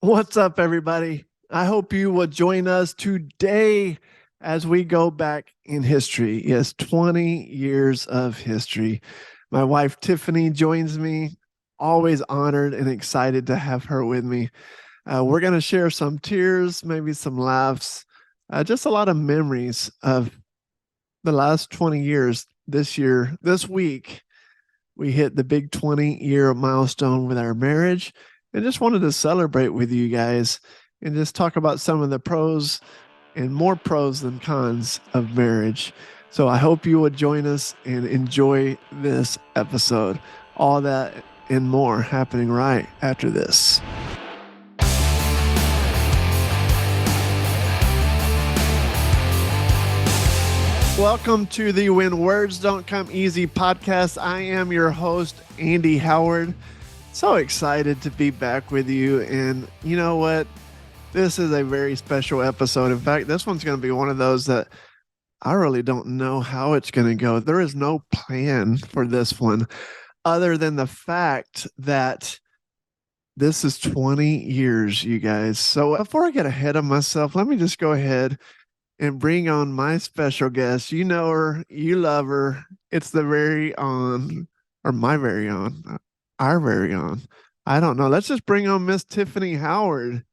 What's up, everybody? I hope you will join us today as we go back in history. Yes, 20 years of history. My wife, Tiffany, joins me. Always honored and excited to have her with me. We're going to share some tears, maybe some laughs, just a lot of memories of the last 20 years. This week, we hit the big 20-year milestone with our marriage and just wanted to celebrate with you guys and just talk about some of the pros and more pros than cons of marriage. So I hope you would join us and enjoy this episode. All that and more happening right after this. Welcome to the When Words Don't Come Easy podcast. I am your host, Andy Howard. So excited to be back with you. And you know what? This is a very special episode. In fact, this one's going to be one of those that I really don't know how it's going to go. There is no plan for this one other than the fact that this is 20 years, you guys. So before I get ahead of myself, let me just go ahead and bring on my special guest. You know her, you love her. It's the very on, or my very on, our very on. I don't know. Let's just bring on Miss Tiffany Howard.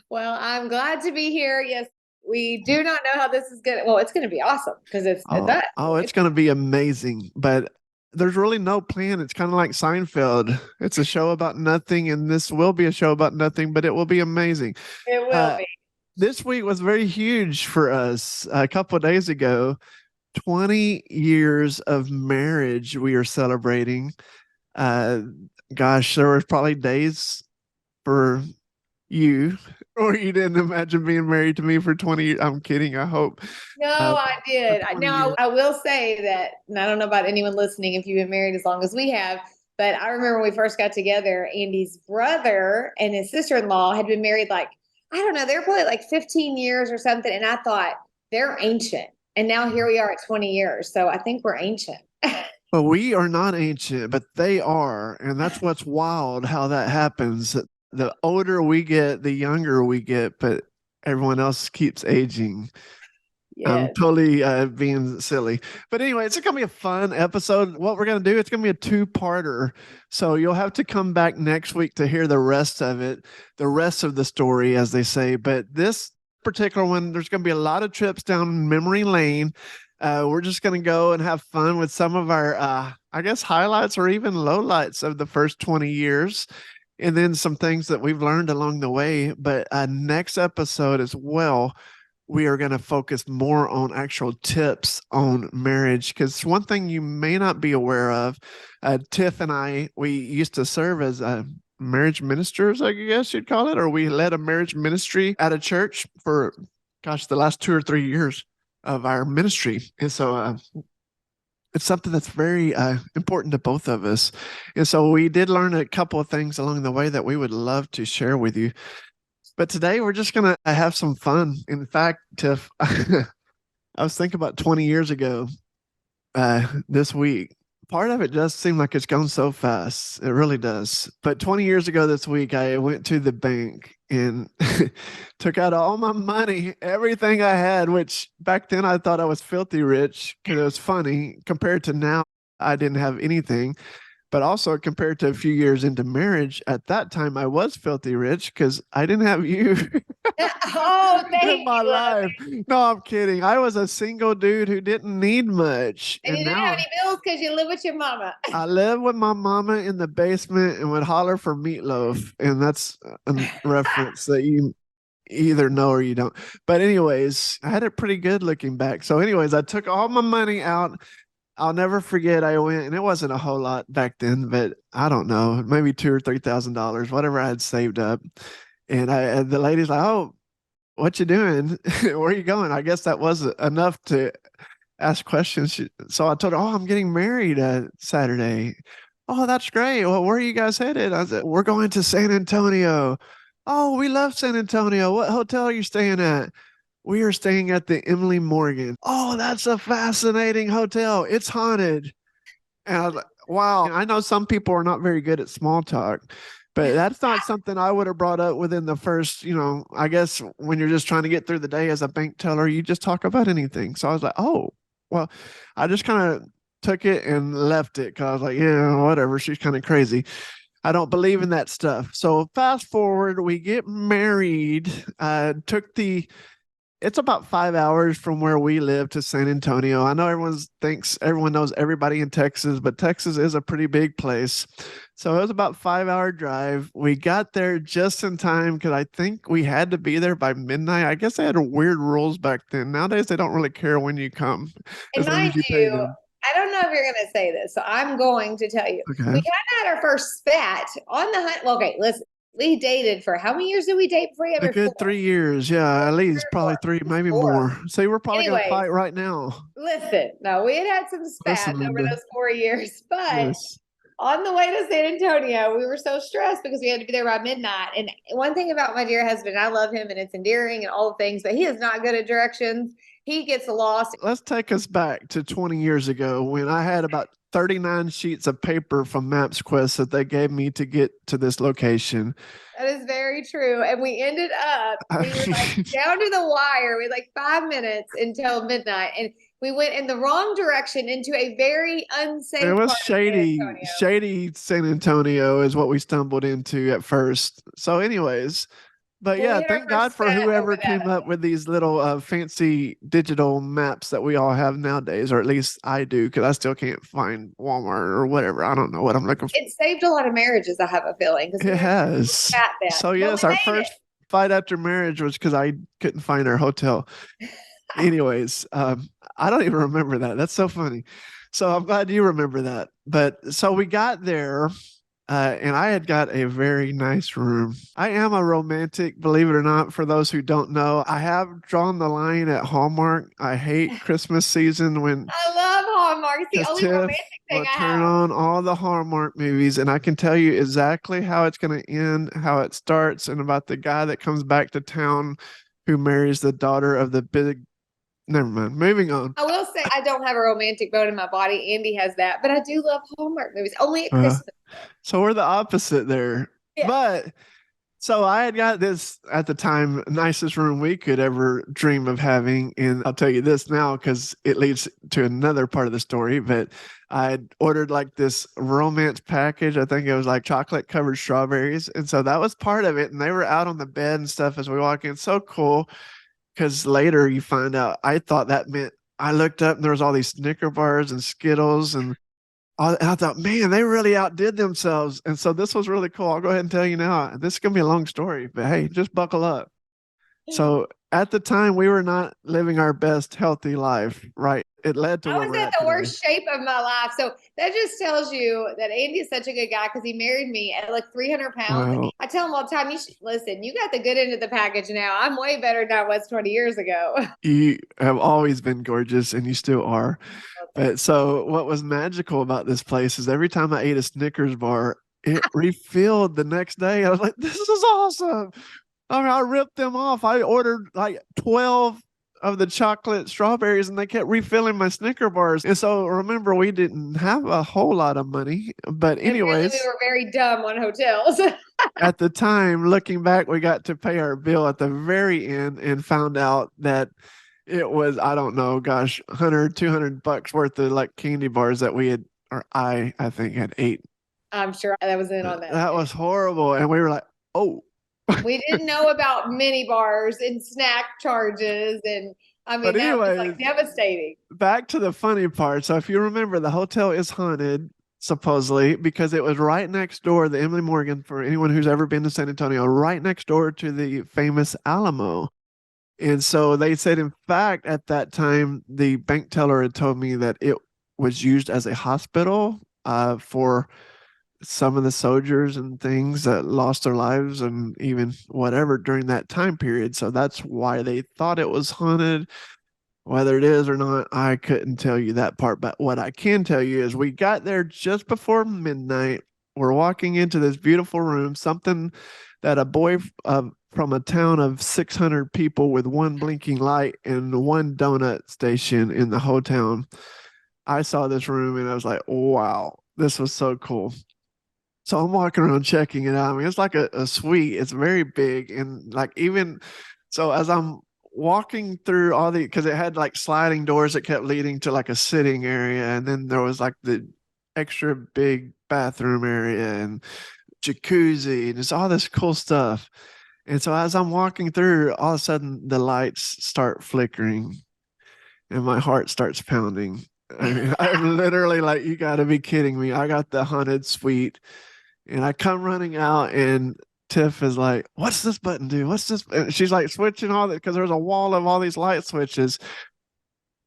Well, I'm glad to be here. Yes, we do not know how this is going to, well, it's going to be awesome because it's that. It's going to be amazing. But there's really no plan. It's kind of like Seinfeld. It's a show about nothing, and this will be a show about nothing, but it will be amazing. It will be. This week was very huge for us. A couple of days ago, 20 years of marriage we are celebrating. Gosh, there were probably days for you or you didn't imagine being married to me for 20 years. I'm kidding. I hope. No, I did. Now, I will say that, and I don't know about anyone listening if you've been married as long as we have, but I remember when we first got together, Andy's brother and his sister-in-law had been married I don't know, they were probably like 15 years or something. And I thought they're ancient. And now here we are at 20 years. So I think we're ancient. But we are not ancient, but they are. And that's what's wild how that happens. The older we get, the younger we get, but everyone else keeps aging. Yes. I'm totally being silly. But anyway, it's going to be a fun episode. What we're going to do, it's going to be a two-parter. So you'll have to come back next week to hear the rest of it, the rest of the story, as they say. But this particular one, there's going to be a lot of trips down memory lane. We're just going to go and have fun with some of our, I guess, highlights or even lowlights of the first 20 years. And then some things that we've learned along the way. But next episode as well, we are going to focus more on actual tips on marriage, because one thing you may not be aware of, Tiff and I, we used to serve as marriage ministers, I guess you'd call it, or we led a marriage ministry at a church for, gosh, the last 2 or 3 years of our ministry. And so it's something that's very important to both of us. And so we did learn a couple of things along the way that we would love to share with you. But today we're just going to have some fun. In fact, Tiff, I was thinking about 20 years ago this week. Part of it does seem like it's gone so fast. It really does. But 20 years ago this week, I went to the bank and took out all my money, everything I had, which back then I thought I was filthy rich because it was funny. Compared to now, I didn't have anything. But also compared to a few years into marriage, at that time I was filthy rich because I didn't have you in my life. No, I'm kidding. I was a single dude who didn't need much. And you didn't have any bills because you live with your mama. I lived with my mama in the basement and would holler for meatloaf. And that's a reference that you either know or you don't. But anyways, I had it pretty good looking back. So anyways, I took all my money out. I'll never forget. I went, and it wasn't a whole lot back then, but I don't know, maybe $2,000 or $3,000, whatever I had saved up. And the lady's like, "Oh, what you doing? Where are you going?" I guess that was enough to ask questions. So I told her, "Oh, I'm getting married Saturday." "Oh, that's great. Well, where are you guys headed?" I said, "We're going to San Antonio." "Oh, we love San Antonio. What hotel are you staying at?" "We are staying at the Emily Morgan." "Oh, that's a fascinating hotel. It's haunted." And I was like, wow. I know some people are not very good at small talk, But that's not something I would have brought up within the first, I guess when you're just trying to get through the day as a bank teller, you just talk about anything. So I was like, oh, well, I just kind of took it and left it because I was like, yeah, whatever. She's kind of crazy. I don't believe in that stuff. So fast forward, we get married. It's about 5 hours from where we live to San Antonio. I know everyone knows everybody in Texas, but Texas is a pretty big place. So it was about 5 hour drive. We got there just in time because I think we had to be there by midnight. I guess they had weird rules back then. Nowadays they don't really care when you come And as long mind as you pay you, them. I don't know if you're going to say this, so I'm going to tell you. We Okay. kind of had our first spat on the hunt. Well, okay, listen, we dated for how many years did we date before you got A married? good 3 years. Yeah, at least probably three, maybe Four. more. See, we're probably going to Anyways, fight right now. listen, no, we had some Listen, spats over Linda. those 4 years, but Yes. on the way to San Antonio, we were so stressed because we had to be there by midnight. And one thing about my dear husband, I love him and it's endearing and all the things, but he is not good at directions. He gets lost. Let's take us back to 20 years ago when I had about 39 sheets of paper from MapsQuest that they gave me to get to this location. That is very true. And we ended up, I we were like mean, down to the wire. We had like 5 minutes until midnight. And we went in the wrong direction into a very it unsafe was part of San shady, Antonio. shady San Antonio is what we stumbled into at first. So, anyways, but Well, we yeah, had our thank first God for spat over whoever that. came up with these little fancy digital maps that we all have nowadays, or at least I do, because I still can't find Walmart or whatever. I don't know what I'm looking for. It saved a lot of marriages, I have a feeling, because It we were has. spat then. So, But yes, we our made it. first fight after marriage was because I couldn't find our hotel. Anyways, I don't even remember that. That's so funny. So I'm glad you remember that. But so we got there, and I had got a very nice room. I am a romantic, believe it or not. For those who don't know, I have drawn the line at Hallmark. I hate Christmas season when I love Hallmark. It's the because only romantic Tiff thing will I turn have. on all the Hallmark movies, and I can tell you exactly how it's going to end, how it starts, and about the guy that comes back to town who marries the daughter of the big. Never mind. Moving on. I will say I don't have a romantic bone in my body. Andy has that, but I do love Hallmark movies. Only at Uh, Christmas. so we're the opposite there. Yeah. But so I had got this at the time nicest room we could ever dream of having. And I'll tell you this now because it leads to another part of the story. But I had ordered like this romance package. I think it was like chocolate covered strawberries. And so that was part of it. And they were out on the bed and stuff as we walk in. So cool. Because later you find out, I thought that meant I looked up and there was all these Snicker bars and Skittles and I thought, man, they really outdid themselves. And so this was really cool. I'll go ahead and tell you now. This is going to be a long story, but hey, just buckle up. So at the time, we were not living our best healthy life, right? It led to I what was we're at at the today. worst shape of my life. So that just tells you that Andy is such a good guy because he married me at like 300 pounds. Well, I tell him all the time, you should listen, you got the good end of the package now. I'm way better than I was 20 years ago. you have always been gorgeous and you still are. But so what was magical about this place is every time I ate a Snickers bar, it refilled the next day. I was like, this is awesome. I mean, I ripped them off. I ordered like 12 of the chocolate strawberries and they kept refilling my Snicker bars. And so remember, we didn't have a whole lot of money. But, And apparently anyways, we were very dumb on hotels. at the time, looking back, we got to pay our bill at the very end and found out that it was, I don't know, gosh, 100, $200 worth of like candy bars that we had, or I think had ate. I'm sure that was in on that. That was horrible. And we were like, oh. We didn't know about mini bars and snack charges. And I mean, But that was anyways, like devastating. back to the funny part. So if you remember, the hotel is haunted, supposedly, because it was right next door, the Emily Morgan, for anyone who's ever been to San Antonio, right next door to the famous Alamo. And so they said, in fact, at that time, the bank teller had told me that it was used as a hospital for some of the soldiers and things that lost their lives and even whatever during that time period. So that's why they thought it was haunted. Whether it is or not, I couldn't tell you that part. But what I can tell you is we got there just before midnight. We're walking into this beautiful room, something that a boy from a town of 600 people with one blinking light and one donut station in the whole town. I saw this room and I was like, wow, this was so cool. So I'm walking around checking it out. I mean, it's like a suite. It's very big. And like even so as I'm walking through all the because it had like sliding doors that kept leading to like a sitting area. And then there was like the extra big bathroom area and jacuzzi and just all this cool stuff. And so as I'm walking through, all of a sudden the lights start flickering and my heart starts pounding. I mean, I'm literally like, you got to be kidding me. I got the haunted suite and I come running out and Tiff is like, what's this button do? What's this? And she's like switching all that because there's a wall of all these light switches.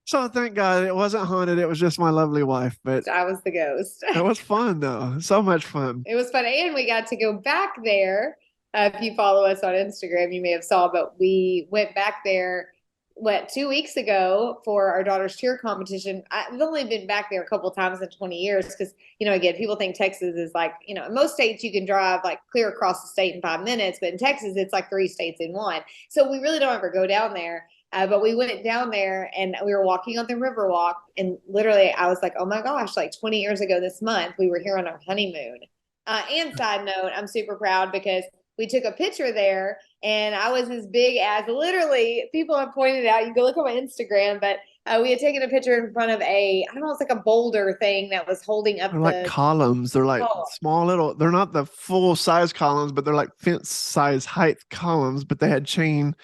So thank God it wasn't haunted. It was just my lovely wife. But I was the ghost. it was fun though. So much fun. It was fun. And we got to go back there. If you follow us on Instagram, you may have saw, but we went back there, what, 2 weeks ago for our daughter's cheer competition. I've only been back there a couple of times in 20 years because, again, people think Texas is like, in most states you can drive like clear across the state in 5 minutes, but in Texas it's like 3 states in one. So we really don't ever go down there. But we went down there and we were walking on the Riverwalk, and literally I was like, oh my gosh, like 20 years ago this month, we were here on our honeymoon. And side note, I'm super proud because we took a picture there and I was as big as, literally, people have pointed out, you can go look on my Instagram, but we had taken a picture in front of I don't know, it's like a boulder thing that was holding up They're like columns. They're like oh, small little, they're not the full size columns, but they're like fence size height columns, but they had chain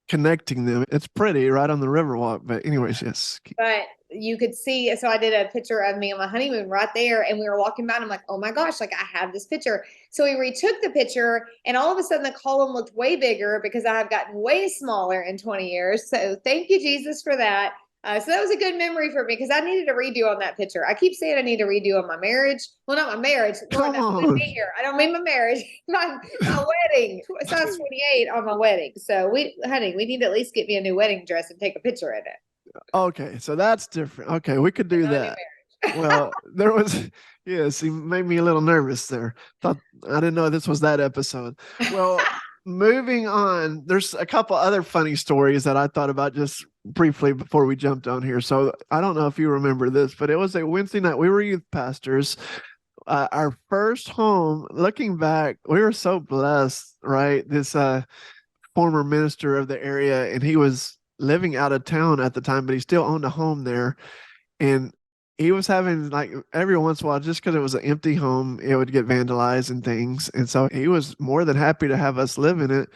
connecting them. It's pretty right on the Riverwalk. But anyways, yes. but you could see. So I did a picture of me on my honeymoon right there, and we were walking by, and I'm like, oh my gosh, like I have this picture. So we retook the picture, and all of a sudden the column looked way bigger because I have gotten way smaller in 20 years. So thank you, Jesus, for that. So that was a good memory for me because I needed a redo on that picture. I keep saying I need a redo on my marriage. Well, not my marriage. Lord, Come that's on. here. I don't mean my marriage. My wedding. Size 28 on my wedding. So honey, we need to at least get me a new wedding dress and take a picture in it. Okay, so that's different. Okay, we could do Not a new that. marriage. Well, there was, yes, he made me a little nervous there. Thought I didn't know this was that episode. Well, moving on, there's a couple other funny stories that I thought about just briefly before we jumped on here. So I don't know if you remember this, but it was a Wednesday night. We were youth pastors. Our first home, looking back, we were so blessed, right? This former minister of the area, and he was living out of town at the time, but he still owned a home there. And he was having like every once in a while, just because it was an empty home, it would get vandalized and things. And so he was more than happy to have us live in it.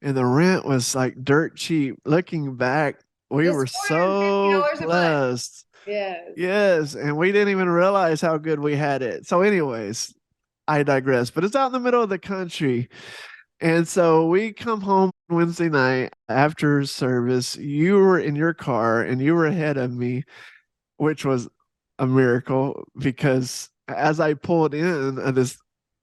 And the rent was like dirt cheap. Looking back, we Just were so $450 a month. blessed. Yes. Yes. And we didn't even realize how good we had it. So, anyways, I digress, but it's out in the middle of the country. And so we come home Wednesday night after service. You were in your car and you were ahead of me, which was a miracle because as I pulled in this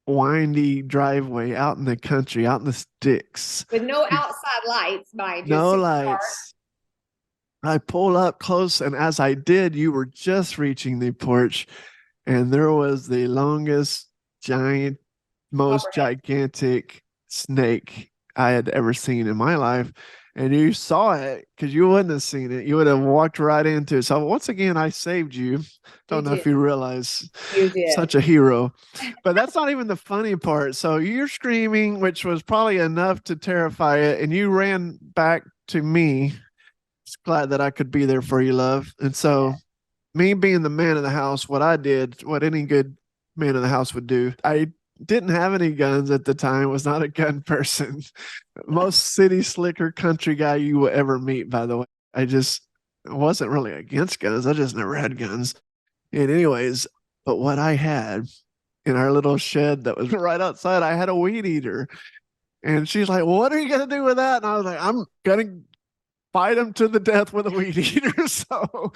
windy driveway out in the country, out in the sticks, With no outside lights, mind you. no Super dark. lights, I pulled up close. And as I did, you were just reaching the porch, and there was the longest, giant, most Copperhead. gigantic snake I had ever seen in my life. And you saw it because you wouldn't have seen it. You would have walked right into it. So once again, I saved you. You Don't know did. if you realize, You did. such a hero. But that's not even the funny part. So you're screaming, which was probably enough to terrify it, and you ran back to me. Just glad that I could be there for you, love. And so me being the man of the house, what I did, what any good man of the house would do, I didn't have any guns at the time, was not a gun person. Most city slicker country guy you will ever meet, by the way. I just wasn't really against guns. I just never had guns. And anyways, but what I had in our little shed that was right outside, I had a weed eater. And she's like, well, what are you going to do with that? And I was like, I'm going to fight him to the death with a weed eater. So,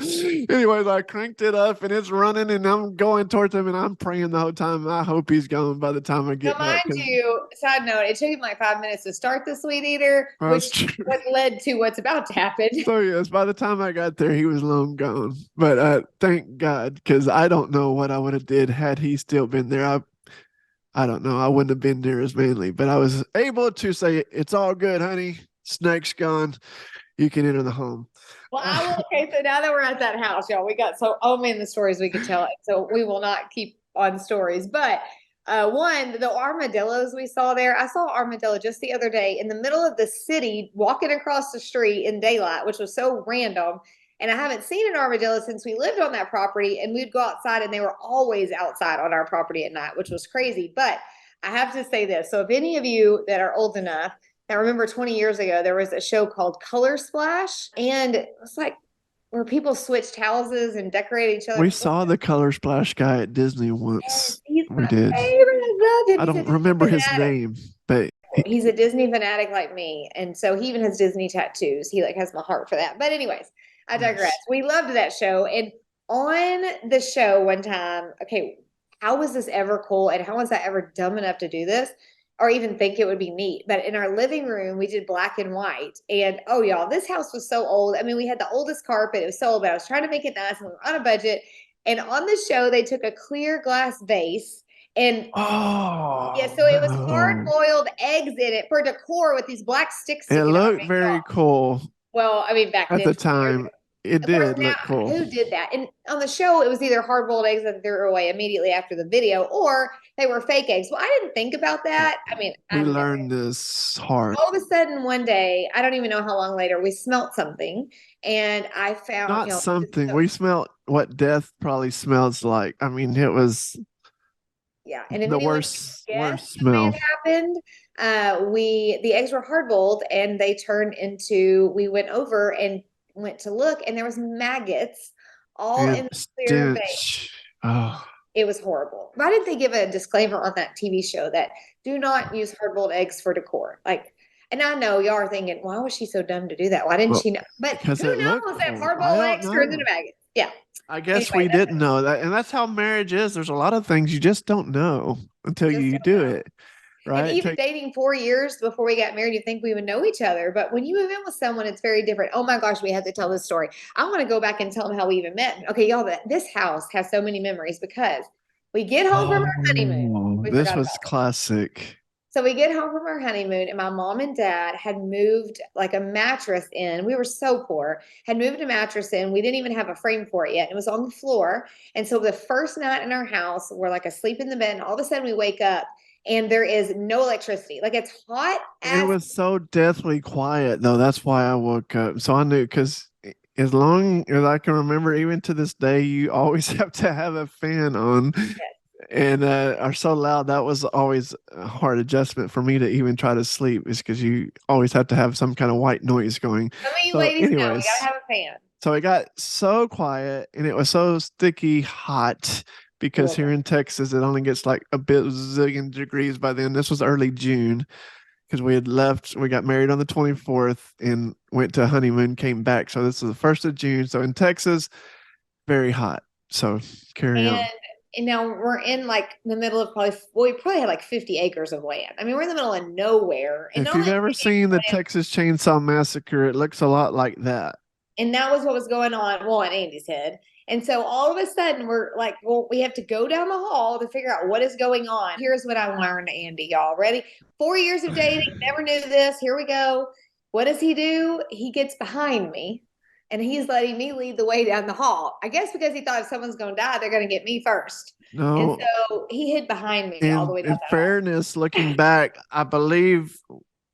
anyways, I cranked it up and it's running, and I'm going towards him, and I'm praying the whole time. I hope he's gone by the time I Now, get back. mind you, side note, it took him like 5 minutes to start the sweet eater, which what led to what's about to happen. So yes, by the time I got there, he was long gone. But thank God, because I don't know what I would have did had he still been there. I don't know. I wouldn't have been there as manly, but I was able to say, "It's all good, honey. Snake's gone. You can enter the home." Well, I will. Okay, so now that we're at that house, y'all, we got so, oh man, the stories we could tell. So we will not keep on stories, but One, the armadillos we saw there. I saw armadillo just the other day in the middle of the city, walking across the street in daylight, which was so random. And I haven't seen an armadillo since we lived on that property. And we'd go outside, and they were always outside on our property at night, which was crazy. But I have to say this. So, if any of you that are old enough that remember 20 years ago, there was a show called Color Splash, and it was like where people switched houses and decorated each other. We saw the Color Splash guy at Disney once. He's We my did. favorite. I love him. I He's a don't Disney remember his fanatic. name, but He's a Disney fanatic like me, and so he even has Disney tattoos. He like has my heart for that. But anyways, I digress. yes. We loved that show, and on the show one time, okay, how was this ever cool, and how was I ever dumb enough to do this, or even think it would be neat? But in our living room, we did black and white, and oh y'all, this house was so old. I mean, we had the oldest carpet. It was so old, but I was trying to make it nice, and we were on a budget. And on the show, they took a clear glass vase. And yeah, Oh so it was hard no. boiled eggs in it for decor with these black sticks It sticking out. looked very cool Well, I mean, back at then, the 20 years ago. time. It Of course, did now look cool. who did that? And on the show, it was either hard boiled eggs that threw away immediately after the video, or they were fake eggs. Well, I didn't think about that. I mean, We I've never. learned this hard. All of a sudden, one day, I don't even know how long later, we smelt something, and I found, Not something. We smelled what death probably smells like. I mean, it was yeah. And if the anyone worst guessed what may smell. have happened, the eggs were hard boiled, and they turned into. We went over and went to look, and there was maggots all in And the clear vase. stench. Oh, It was horrible. Why didn't they give a disclaimer on that TV show that do not use hard boiled eggs for decor? Like, and I know y'all are thinking, why was she so dumb to do that? Why didn't well, she know? But because who it knows looked that cool. hard I boiled don't eggs turns into know. maggots? Yeah. I guess Anyway, we didn't know that. And that's how marriage is. There's a lot of things you just don't know until just you don't do know. it. And Right? even dating 4 years before we got married, you think we would know each other. But when you move in with someone, it's very different. Oh my gosh, we have to tell this story. I want to go back and tell them how we even met. Okay, y'all, this house has so many memories because we get home from our honeymoon. Oh, We this forgot was about this. classic. So we get home from our honeymoon, and my mom and dad had moved like a mattress in. We were so poor, had moved a mattress in. We didn't even have a frame for it yet. It was on the floor. And so the first night in our house, we're like asleep in the bed, and all of a sudden we wake up and there is no electricity. Like it's hot It as was so deathly quiet, though. That's why I woke up. So I knew because as long as I can remember, even to this day, you always have to have a fan on and are so loud. That was always a hard adjustment for me to even try to sleep, is because you always have to have some kind of white noise going. some of you So, ladies know we gotta anyways, have a fan. so it got so quiet and it was so sticky hot because here Horrible. in Texas, it only gets like a bit zillion degrees by then. This was early June because we had left. We got married on the 24th and went to a honeymoon, came back. So this is the 1st of June. So in Texas, very hot. So carry on. And now we're in like the middle of probably, well, we probably had like 50 acres of land. I mean, we're in the middle of nowhere. And If not you've only ever 50 acres seen of the land, Texas Chainsaw Massacre, it looks a lot like that. and that was what was going on, well, in Andy's head. And so all of a sudden we're like, well, we have to go down the hall to figure out what is going on. Here's what I learned, Andy. Y'all ready? 4 years of dating, never knew this. Here we go. What does he do? He gets behind me and he's letting me lead the way down the hall. I guess because he thought if someone's going to die, they're going to get me first. And No, so he hid behind me all the in way down in that hall. fairness, looking back, I believe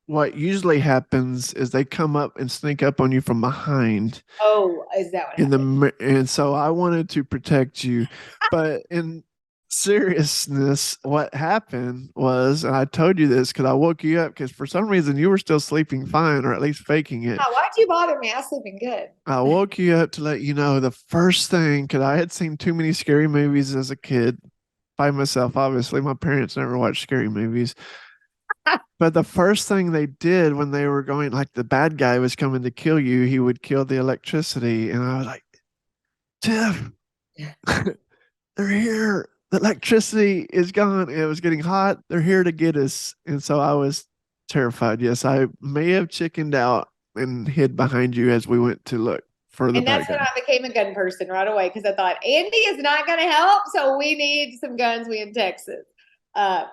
what usually happens is they come up and sneak up on you from behind Oh, is that what in happened? and so I wanted to protect you, but in seriousness, what happened was, and I told you this because I woke you up because for some reason you were still sleeping fine, or at least faking it. Oh, why'd you bother me? I was sleeping good. I woke you up to let you know the first thing, because I had seen too many scary movies as a kid by myself. Obviously, my parents never watched scary movies. But the first thing they did when they were going, like the bad guy was coming to kill you, he would kill the electricity. And I was like, Tiff, they're here. The electricity is gone. It was getting hot. They're here to get us. And so I was terrified. Yes, I may have chickened out and hid behind you as we went to look for the And bad that's when guy. I became a gun person right away because I thought Andy is not going to help, so we need some guns. We in Texas.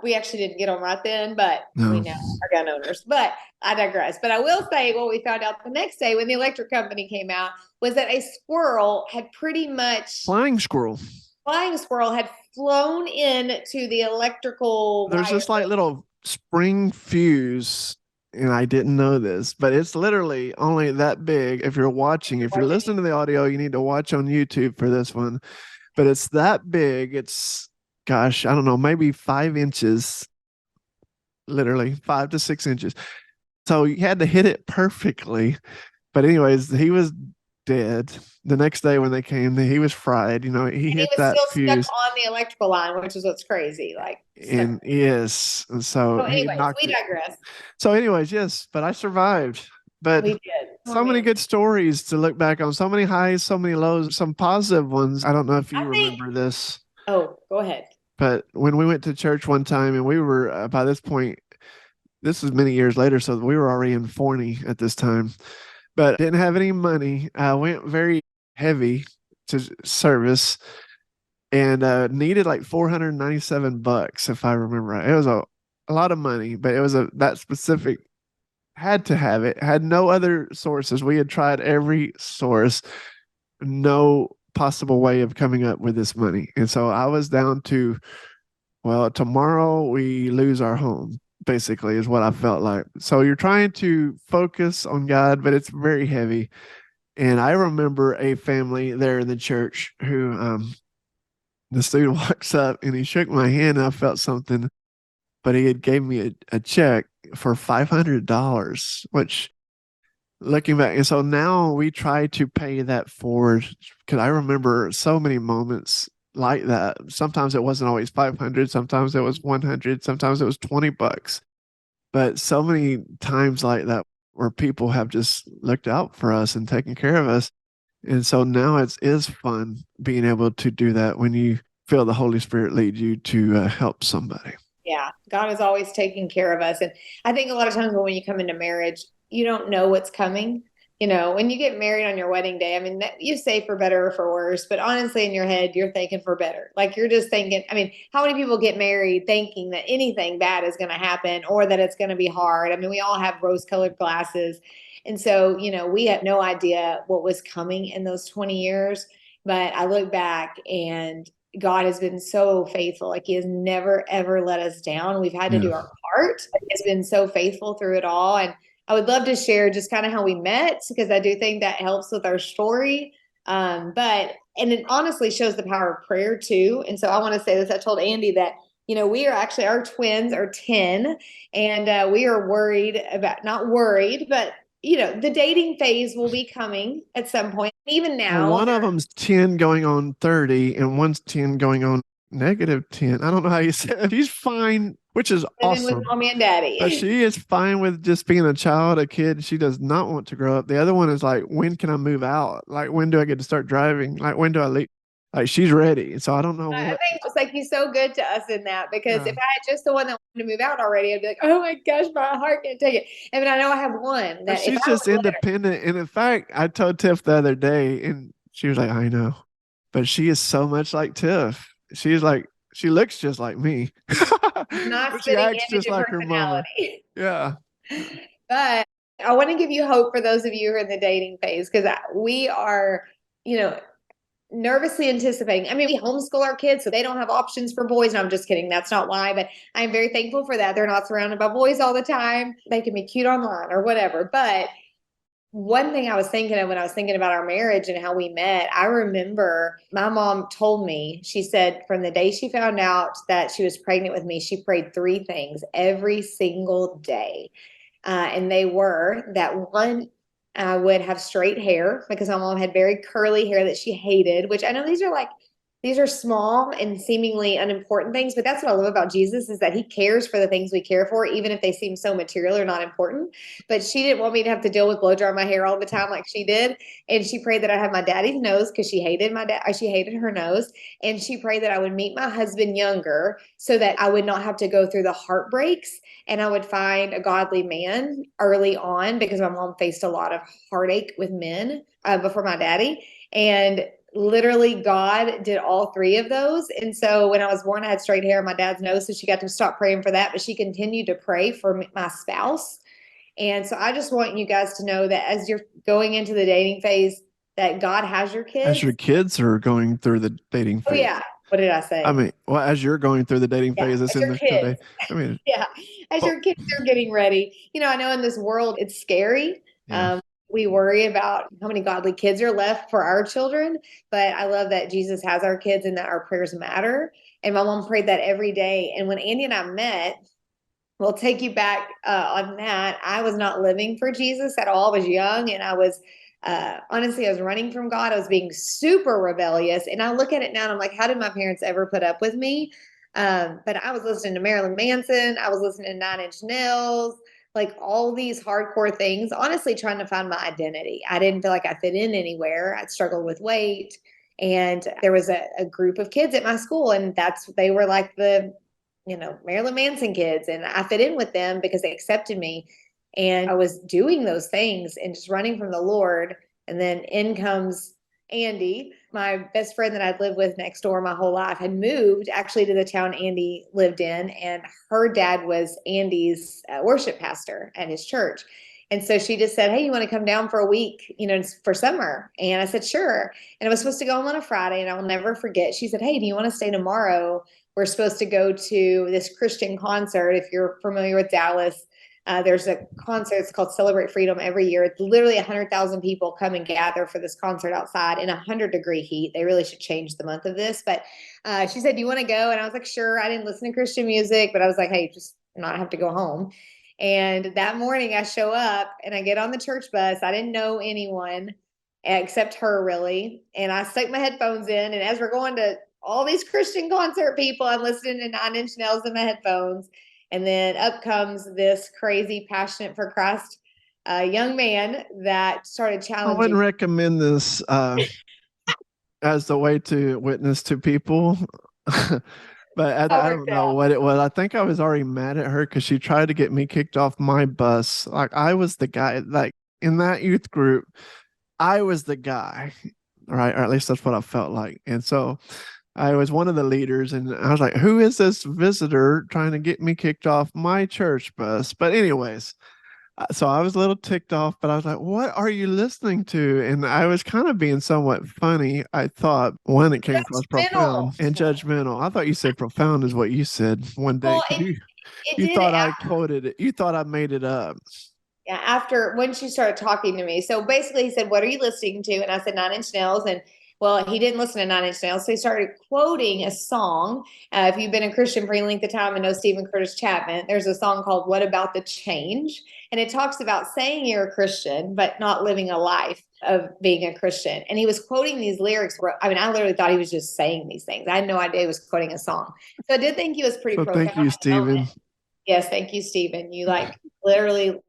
We actually didn't get them right then, but we No. now are gun owners. But I digress. But I will say what we found out the next day when the electric company came out was that a squirrel had pretty much Flying squirrel. flying squirrel had flown in to the electrical There's wire. this like little spring fuse, and I didn't know this, but it's literally only that big. If you're watching, if you're listening to the audio, you need to watch on YouTube for this one. But it's that big. It's, gosh, I don't know, maybe 5 inches, literally 5 to 6 inches. So you had to hit it perfectly. But anyways, he was dead. The next day when they came, he was fried. He And he hit was that still fuse. stuck on the electrical line, which is what's crazy. Like, And yes, and so so, he anyways, knocked we it. digress. So, anyways, yes, but I survived. But We did. so many good stories to look back on. So many highs, so many lows, some positive ones. I don't know if you remember this, Oh, go ahead. but when we went to church one time, and we were by this point, this was many years later, so we were already in Forney at this time, but didn't have any money. I went very heavy to service, and needed like $497, if I remember right. It was a lot of money, but it was that specific, had to have it, had no other sources. We had tried every source, no possible way of coming up with this money. And so I was down to, well, tomorrow we lose our home, basically, is what I felt like. So you're trying to focus on God, but it's very heavy. And I remember a family there in the church who, the student walks up and he shook my hand, and I felt something, but he had gave me a check for $500, which, looking back, and so now we try to pay that forward, because I remember so many moments like that. Sometimes it wasn't always 500, sometimes it was 100, sometimes it was $20, but so many times like that where people have just looked out for us and taken care of us. And so now it is fun being able to do that when you feel the Holy Spirit lead you to help somebody. Yeah, God is always taking care of us. And I think a lot of times when you come into marriage, you don't know what's coming. When you get married on your wedding day, I mean, you say for better or for worse, but honestly, in your head, you're thinking for better. Like, you're just thinking, I mean, how many people get married thinking that anything bad is going to happen or that it's going to be hard? I mean, we all have rose-colored glasses. And so, we had no idea what was coming in those 20 years. But I look back, and God has been so faithful. Like, he has never, ever let us down. We've had to do our part. He's been so faithful through it all. And I would love to share just kind of how we met, because I do think that helps with our story. And it honestly shows the power of prayer too. And so I want to say this. I told Andy that, we are actually, our twins are 10, and we are worried about, not worried, but the dating phase will be coming at some point. Even now, well, one of them's 10 going on 30, and one's 10 going on -10. I don't know how you say it. She's fine, which is awesome. With mommy and daddy. But she is fine with just being a child, a kid. She does not want to grow up. The other one is like, when can I move out? Like, when do I get to start driving? Like, when do I leave? Like, she's ready. So I don't know. I think it's like he's so good to us in that, because if I had just the one that wanted to move out already, I'd be like, oh my gosh, my heart can't take it. I mean, I know I have one that she's just independent. And in fact, I told Tiff the other day, and she was like, I know. But she is so much like Tiff. She's like, she looks just like me. not she acts just like her mama. personality. Yeah. But I want to give you hope for those of you who are in the dating phase, because we are, nervously anticipating. I mean, we homeschool our kids, so they don't have options for boys. And I'm just kidding. That's not why, but I'm very thankful for that. They're not surrounded by boys all the time. They can be cute online or whatever. But one thing I was thinking of when I was thinking about our marriage and how we met, I remember my mom told me, she said from the day she found out that she was pregnant with me, she prayed 3 things every single day. And they were that, one, I would have straight hair, because my mom had very curly hair that she hated, which I know these are small and seemingly unimportant things, but that's what I love about Jesus, is that he cares for the things we care for, even if they seem so material or not important. But she didn't want me to have to deal with blow dry my hair all the time like she did. And she prayed that I have my daddy's nose, because she hated she hated her nose. And she prayed that I would meet my husband younger, so that I would not have to go through the heartbreaks, and I would find a godly man early on, because my mom faced a lot of heartache with men before my daddy. And literally, God did all 3 of those. And so when I was born, I had straight hair and my dad's nose, so she got to stop praying for that, but she continued to pray for my spouse. And so I just want you guys to know that as you're going into the dating phase, that God has your kids. As your kids are going through the dating phase. Oh, yeah. What did I say? I mean, well, as you're going through the dating Yeah, phase, it's as in your the kids. today. I mean, Yeah, as well, your kids are getting ready. I know in this world it's scary. yeah. We worry about how many godly kids are left for our children, but I love that Jesus has our kids and that our prayers matter. And my mom prayed that every day. And when Andy and I met, we'll take you back on that. I was not living for Jesus at all. I was young and I was honestly, I was running from God. I was being super rebellious. And I look at it now and I'm like, how did my parents ever put up with me? But I was listening to Marilyn Manson. I was listening to Nine Inch Nails, like all these hardcore things, honestly, trying to find my identity. I didn't feel like I fit in anywhere. I struggled with weight. And there was a group of kids at my school, and they were like the Marilyn Manson kids, and I fit in with them because they accepted me. And I was doing those things and just running from the Lord. And then in comes Andy, my best friend that I'd lived with next door my whole life, had moved actually to the town Andy lived in. And her dad was Andy's worship pastor at his church. And so she just said, hey, you want to come down for a week, for summer? And I said, sure. And I was supposed to go home on a Friday, and I will never forget. She said, hey, do you want to stay tomorrow? We're supposed to go to this Christian concert. If you're familiar with Dallas, there's a concert. It's called Celebrate Freedom every year. It's literally 100,000 people come and gather for this concert outside in 100-degree heat. They really should change the month of this. But she said, do you want to go? And I was like, sure. I didn't listen to Christian music, but I was like, hey, just not have to go home. And that morning I show up and I get on the church bus. I didn't know anyone except her, really. And I stuck my headphones in. And as we're going to all these Christian concert people, I'm listening to Nine Inch Nails in my headphones. And then up comes this crazy, passionate for Christ young man that started I wouldn't challenging. recommend this as the way to witness to people. But I don't know what it was. I think I was already mad at her because she tried to get me kicked off my bus. Like I was the guy, like in that youth group, I was the guy, right? Or at least that's what I felt like. And so I was one of the leaders, and I was like, who is this visitor trying to get me kicked off my church bus? But anyways, so I was a little ticked off, but I was like, what are you listening to? And I was kind of being somewhat funny. I thought one, it came across profound and judgmental. I thought you said profound is what you said one day. Well, it You did thought I quoted it. You thought I made it up. after when she started talking to me. So basically, he said, what are you listening to? And I said, Nine Inch Nails. And well, he didn't listen to Nine Inch Nails. So he started quoting a song. If you've been a Christian for any length of time and know Stephen Curtis Chapman, there's a song called What About the Change? And it talks about saying you're a Christian, but not living a life of being a Christian. And he was quoting these lyrics. I mean, I literally thought he was just saying these things. I had no idea he was quoting a song. So I did think he was pretty So profound. thank you, Stephen. Yes, thank you, Stephen. You literally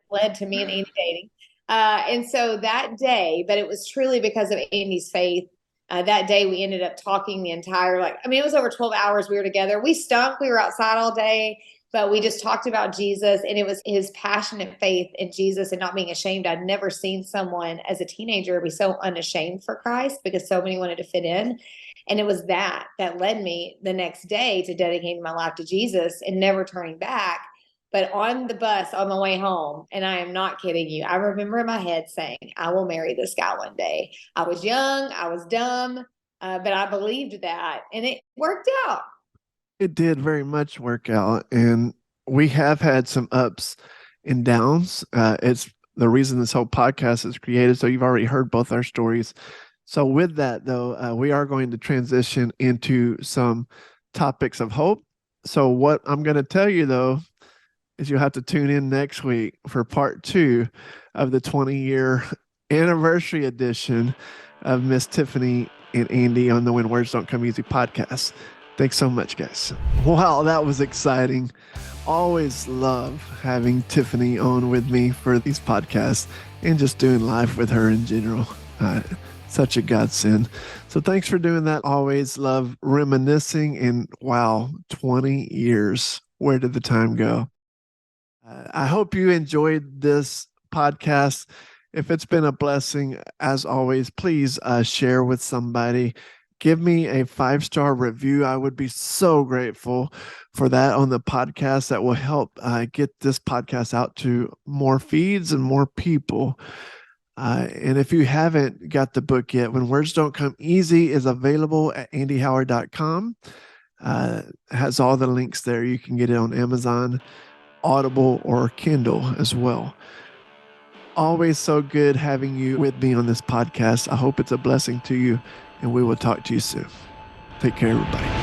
led to me and Andy dating. And so that day, but it was truly because of Andy's faith. That day we ended up talking the entire, it was over 12 hours we were together. We stunk. We were outside all day, but we just talked about Jesus, and it was his passionate faith in Jesus and not being ashamed. I'd never seen someone as a teenager be so unashamed for Christ because so many wanted to fit in. And it was that led me the next day to dedicating my life to Jesus and never turning back. But on the bus on the way home, and I am not kidding you, I remember in my head saying, I will marry this guy one day. I was young, I was dumb, but I believed that, and it worked out. It did very much work out. And we have had some ups and downs. It's the reason this whole podcast is created. So you've already heard both our stories. So with that, though, we are going to transition into some topics of hope. So what I'm going to tell you, though, is you'll have to tune in next week for part 2 of the 20-year anniversary edition of Miss Tiffany and Andy on the When Words Don't Come Easy podcast. Thanks so much, guys. Wow, that was exciting. Always love having Tiffany on with me for these podcasts and just doing life with her in general. Such a godsend. So thanks for doing that. Always love reminiscing. And wow, 20 years. Where did the time go? I hope you enjoyed this podcast. If it's been a blessing, as always, please share with somebody. Give me a 5-star review. I would be so grateful for that on the podcast. That will help get this podcast out to more feeds and more people. And if you haven't got the book yet, When Words Don't Come Easy is available at andyhoward.com. Has all the links there. You can get it on Amazon, Audible, or Kindle as well. Always so good having you with me on this podcast. I hope it's a blessing to you, and we will talk to you soon. Take care, everybody.